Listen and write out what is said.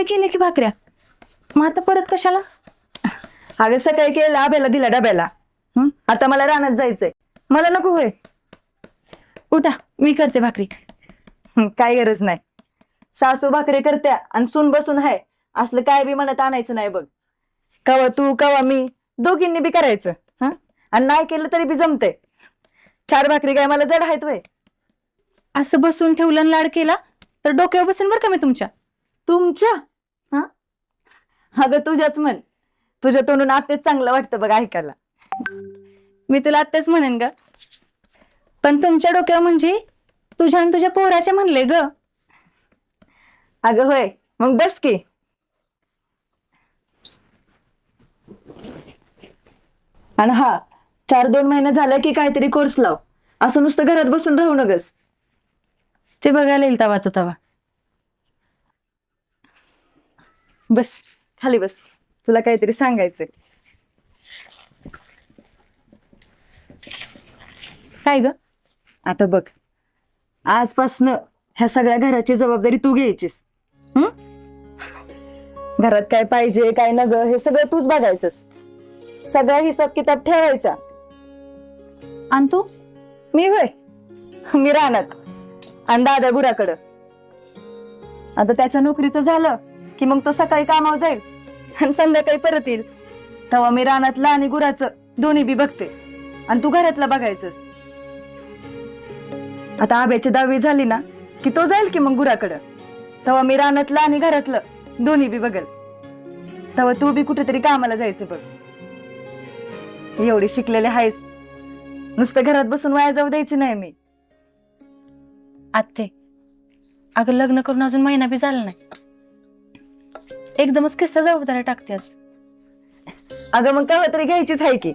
केले की भाकऱ्या, मग आता परत कशाला? अगं सकाळी केलेला आब्याला दिला डब्याला. आता मला रानात जायचंय, मला नको होय. उठा, मी करते भाकरी. काय गरज नाही. सासू भाकरी करत्या आणि सून बसून हाय असलं काय बी म्हणत आणायचं नाही बघ. कवा तू कवा मी दोघींनी बी करायचं. आणि नाही केलं तरी बी जमतंय. 4 भाकरी काय मला जड आहेत वय. असं बसून ठेवलं आणि लाड केला तर डोक्यावर बसेन बरं का मी तुमच्या. तुमच्या अगं तुझ्याच म्हण. तुझ्या तोंडून आतेच चांगलं वाटतं बघ ऐकायला. मी तुला आत्ताच म्हणेन ग, पण तुमच्या डोक्यावर म्हणजे तुझ्या आणि तुझ्या पोराचे म्हणले ग. अगं होय, मग बस की. आणि 4-2 महिने झालं की काहीतरी कोर्स लाव. असं नुसतं घरात बसून राहू नगस. ते बघायला येईल तवाचं तवा. बस खाली बस, तुला काहीतरी सांगायचंय. काय ग? आता बघ, आजपासनं ह्या सगळ्या घराची जबाबदारी तू घ्यायचीस. घरात काय पाहिजे काय नग हे सगळं तूच बघायचंस. सगळा हिसाब किताब ठेवायचा. आणि तू? मी होय, मी रानात आणि दादा गुराकडं. आता त्याच्या नोकरीचं झालं की मग तो सकाळी कामावर जाईल आणि संध्याकाळी परत येईल. तेव्हा मी रानातलं आणि गुराचं दोन्ही बी बघते आणि तू घरातलं बघायचंस. आता आब्याची 10वी झाली ना की तो जाईल की मग गुराकडं. तेव्हा मी रानातलं आणि घरातलं दोन्ही बी बघल. तेव्हा तू बी कुठेतरी कामाला जायचं बघ. एवढी शिकलेली आहेस, नुसतं घरात बसून वाया जाऊ द्यायची नाही मी. आत्ते, अगं लग्न करून अजून महिना बी झाला नाही, एकदमच किस्ता जबाबदाऱ्या टाकतेस. अगं मग केव्हा तरी घ्यायचीच आहे की.